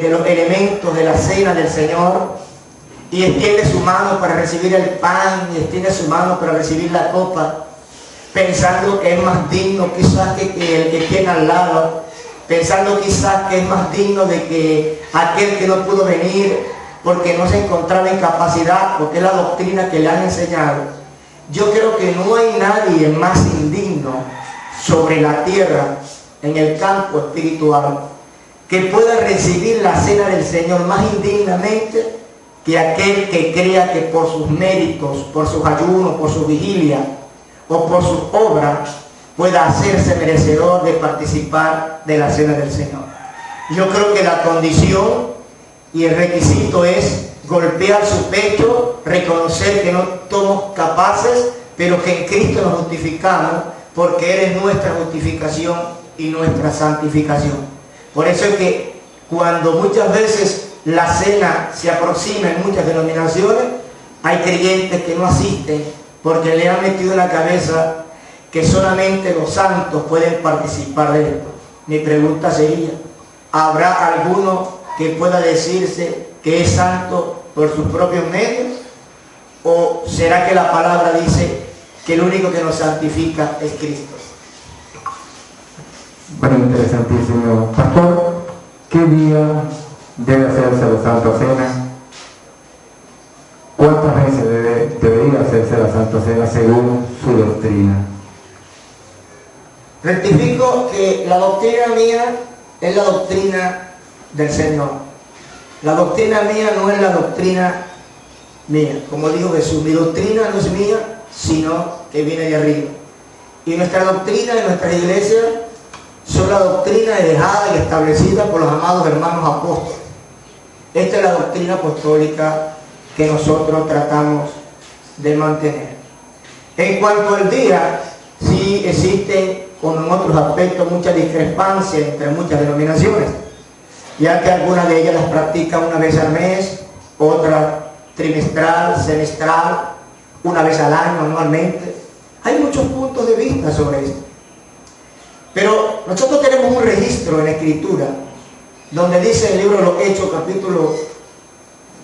de los elementos de la cena del Señor y extiende su mano para recibir el pan y extiende su mano para recibir la copa, pensando que es más digno quizás que el que tiene al lado, pensando quizás que es más digno de que aquel que no pudo venir porque no se encontraba en capacidad, porque es la doctrina que le han enseñado. Yo creo que no hay nadie más indigno sobre la tierra, en el campo espiritual, que pueda recibir la cena del Señor más indignamente que aquel que crea que por sus méritos, por sus ayunos, por su vigilia o por sus obras pueda hacerse merecedor de participar de la cena del Señor. Yo creo que la condición y el requisito es golpear su pecho, reconocer que no somos capaces, pero que en Cristo nos justificamos, porque Él es nuestra justificación y nuestra santificación. Por eso es que cuando muchas veces la cena se aproxima en muchas denominaciones, hay creyentes que no asisten porque le han metido en la cabeza que solamente los santos pueden participar de esto. Mi pregunta sería, ¿habrá alguno que pueda decirse que es santo por sus propios medios? ¿O será que la palabra dice que el único que nos santifica es Cristo? Bueno, interesantísimo. Pastor, ¿qué día debe hacerse la Santa Cena? ¿Cuántas veces debería hacerse la Santa Cena según su doctrina? Rectifico que la doctrina mía es la doctrina del Señor. La doctrina mía no es la doctrina mía. Como dijo Jesús, mi doctrina no es mía, sino que viene de arriba. Y nuestra doctrina de nuestras iglesias son la doctrina dejada y establecida por los amados hermanos apóstoles. Esta es la doctrina apostólica que nosotros tratamos de mantener. En cuanto al día, sí existen, como en otros aspectos, mucha discrepancia entre muchas denominaciones, ya que algunas de ellas las practican una vez al mes, otra trimestral, semestral, una vez al año, anualmente. Hay muchos puntos de vista sobre esto. Pero nosotros tenemos un registro en la Escritura donde dice en el libro de los Hechos, capítulo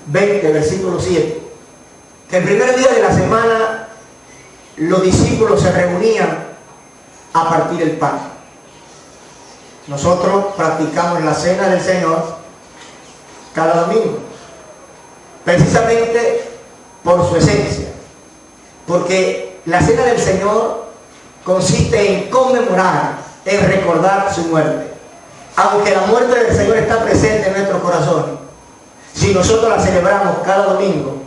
20, versículo 7, que el primer día de la semana los discípulos se reunían a partir el pan. Nosotros practicamos la cena del Señor cada domingo, precisamente por su esencia, porque la cena del Señor consiste en conmemorar, en recordar su muerte. Aunque la muerte del Señor está presente en nuestros corazones, si nosotros la celebramos cada domingo,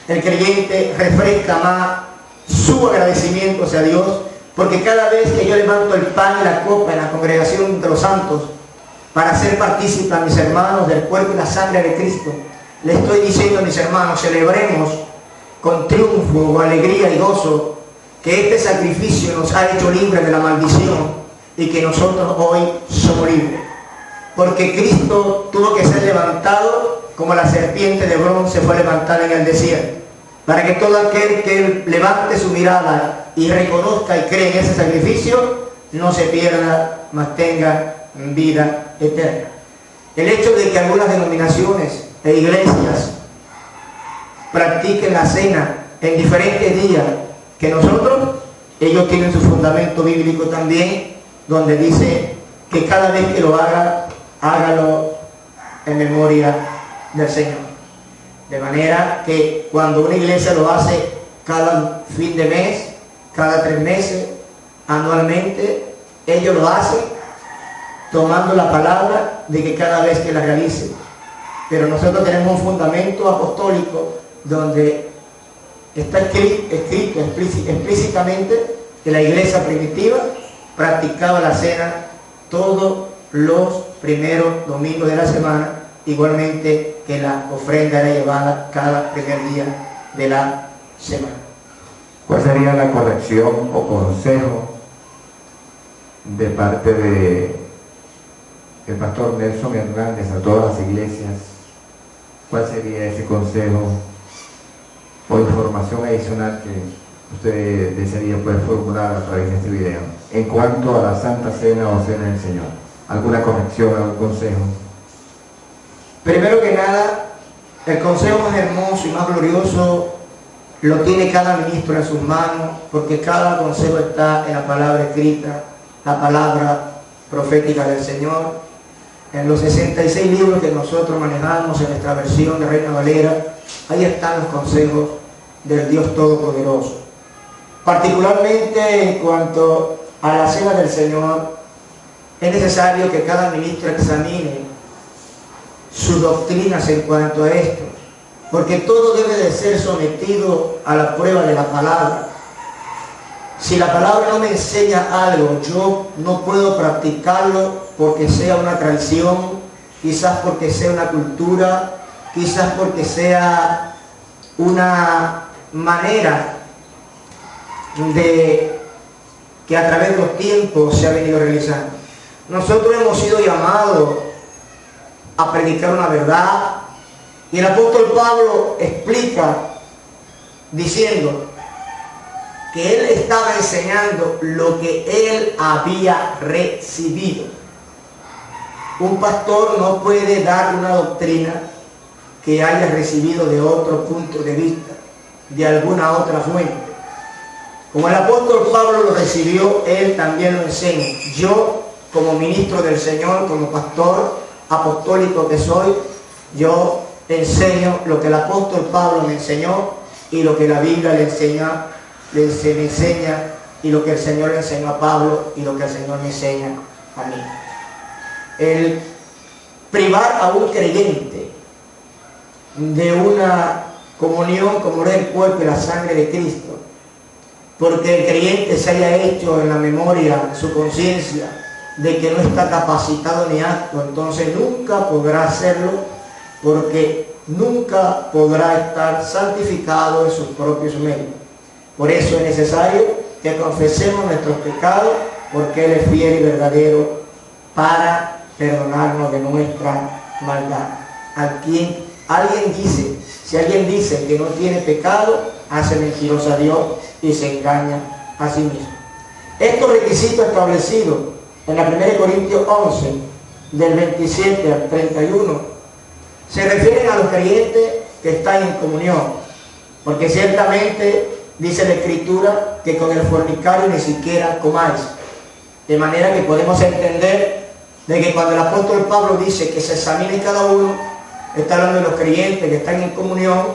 el creyente refresca más su agradecimiento hacia Dios, porque cada vez que yo levanto el pan y la copa en la congregación de los santos para hacer partícipe a mis hermanos del cuerpo y la sangre de Cristo, le estoy diciendo a mis hermanos, celebremos con triunfo, alegría y gozo que este sacrificio nos ha hecho libres de la maldición y que nosotros hoy somos libres. Porque Cristo tuvo que ser levantado como la serpiente de bronce fue levantada en el desierto, para que todo aquel que levante su mirada y reconozca y cree en ese sacrificio no se pierda, mas tenga vida eterna. El hecho de que algunas denominaciones e iglesias practiquen la cena en diferentes días que nosotros, ellos tienen su fundamento bíblico también, donde dice que cada vez que lo haga, hágalo en memoria del Señor. De manera que cuando una iglesia lo hace cada fin de mes, cada 3 meses, anualmente, ellos lo hacen tomando la palabra de que cada vez que la realicen. Pero nosotros tenemos un fundamento apostólico donde está escrito explícitamente que la iglesia primitiva practicaba la cena todos los primeros domingos de la semana, igualmente que la ofrenda era llevada cada primer día de la semana. ¿Cuál sería la corrección o consejo de parte del pastor Nelson Hernández a todas las iglesias? ¿Cuál sería ese consejo o información adicional que usted desearía poder formular a través de este video en cuanto a la Santa Cena o Cena del Señor? ¿Alguna corrección, algún consejo? Primero que nada, el consejo más hermoso y más glorioso lo tiene cada ministro en sus manos, porque cada consejo está en la palabra escrita, la palabra profética del Señor. En los 66 libros que nosotros manejamos en nuestra versión de Reina Valera, ahí están los consejos del Dios Todopoderoso. Particularmente en cuanto a la cena del Señor, es necesario que cada ministro examine sus doctrinas en cuanto a esto, porque todo debe de ser sometido a la prueba de la palabra. Si la palabra no me enseña algo, yo no puedo practicarlo porque sea una tradición, quizás porque sea una cultura, quizás porque sea una manera de que a través de los tiempos se ha venido realizando. Nosotros hemos sido llamados a predicar una verdad, y el apóstol Pablo explica diciendo que él estaba enseñando lo que él había recibido. Un pastor no puede dar una doctrina que haya recibido de otro punto de vista, de alguna otra fuente. Como el apóstol Pablo lo recibió, él también lo enseña. Yo, como ministro del Señor, como pastor apostólico que soy, yo enseño lo que el apóstol Pablo me enseñó y lo que la Biblia le enseña, me enseña, y lo que el Señor le enseñó a Pablo y lo que el Señor me enseña a mí. El privar a un creyente de una comunión como es el cuerpo y la sangre de Cristo, porque el creyente se haya hecho en la memoria, su conciencia, de que no está capacitado ni apto, entonces nunca podrá hacerlo, porque nunca podrá estar santificado en sus propios méritos. Por eso es necesario que confesemos nuestros pecados, porque Él es fiel y verdadero para perdonarnos de nuestra maldad. Si alguien dice que no tiene pecado, hace mentiroso a Dios y se engaña a sí mismo. Estos requisitos establecidos en la 1 Corintios 11, del 27 al 31, se refieren a los creyentes que están en comunión, porque ciertamente dice la Escritura que con el fornicario ni siquiera comáis, de manera que podemos entender de que cuando el apóstol Pablo dice que se examine cada uno, está hablando de los creyentes que están en comunión,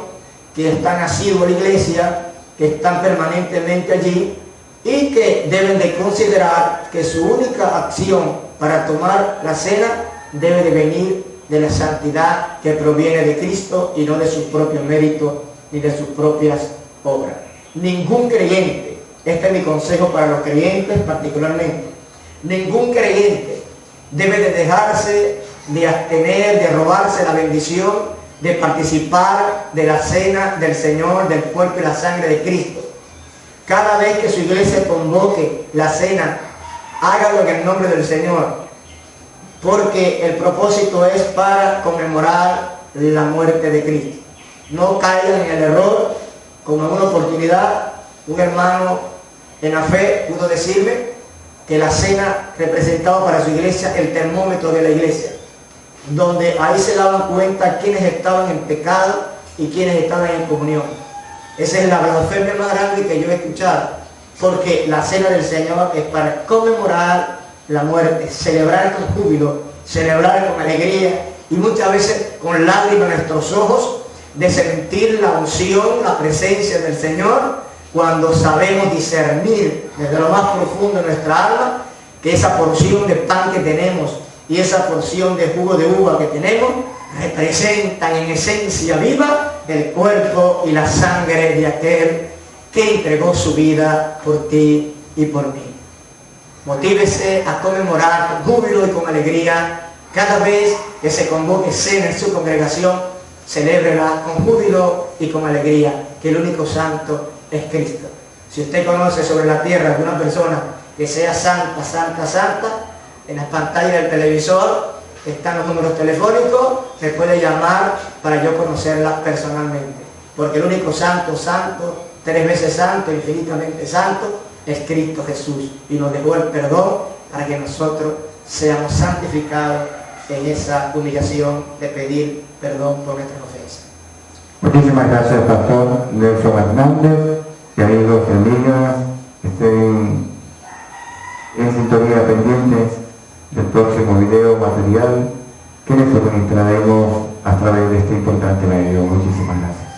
que están asiduos a la iglesia, que están permanentemente allí, y que deben de considerar que su única acción para tomar la cena debe de venir de la santidad que proviene de Cristo y no de sus propios méritos ni de sus propias obras. Ningún creyente, este es mi consejo para los creyentes particularmente, ningún creyente debe de dejarse de abstener, de robarse la bendición de participar de la cena del Señor, del cuerpo y la sangre de Cristo. Cada vez que su iglesia convoque la cena, hágalo en el nombre del Señor, porque el propósito es para conmemorar la muerte de Cristo. No caigan en el error, como en una oportunidad, un hermano en la fe pudo decirme que la cena representaba para su iglesia el termómetro de la iglesia, donde ahí se daban cuenta quiénes estaban en pecado y quiénes estaban en comunión. Esa es la blasfemia más grande que yo he escuchado, porque la cena del Señor es para conmemorar la muerte, celebrar con júbilo, celebrar con alegría y muchas veces con lágrimas en nuestros ojos de sentir la unción, la presencia del Señor, cuando sabemos discernir desde lo más profundo de nuestra alma que esa porción de pan que tenemos y esa porción de jugo de uva que tenemos representan en esencia viva el cuerpo y la sangre de aquel que entregó su vida por ti y por mí. Motívese a conmemorar con júbilo y con alegría cada vez que se convoque cena en su congregación. Celébrela con júbilo y con alegría, que el único santo es Cristo. Si usted conoce sobre la tierra alguna persona que sea santa, santa, santa, en las pantallas del televisor están los números telefónicos, me puede llamar para yo conocerla personalmente. Porque el único santo, santo, 3 veces santo, infinitamente santo, es Cristo Jesús. Y nos dejó el perdón para que nosotros seamos santificados, en esa humillación de pedir perdón por nuestras ofensas. Muchísimas gracias, Pastor Nelson Hernández, y amigos y amigas, estén en sintonía pendientes del próximo video material que les suministraremos a través de este importante medio. Muchísimas gracias.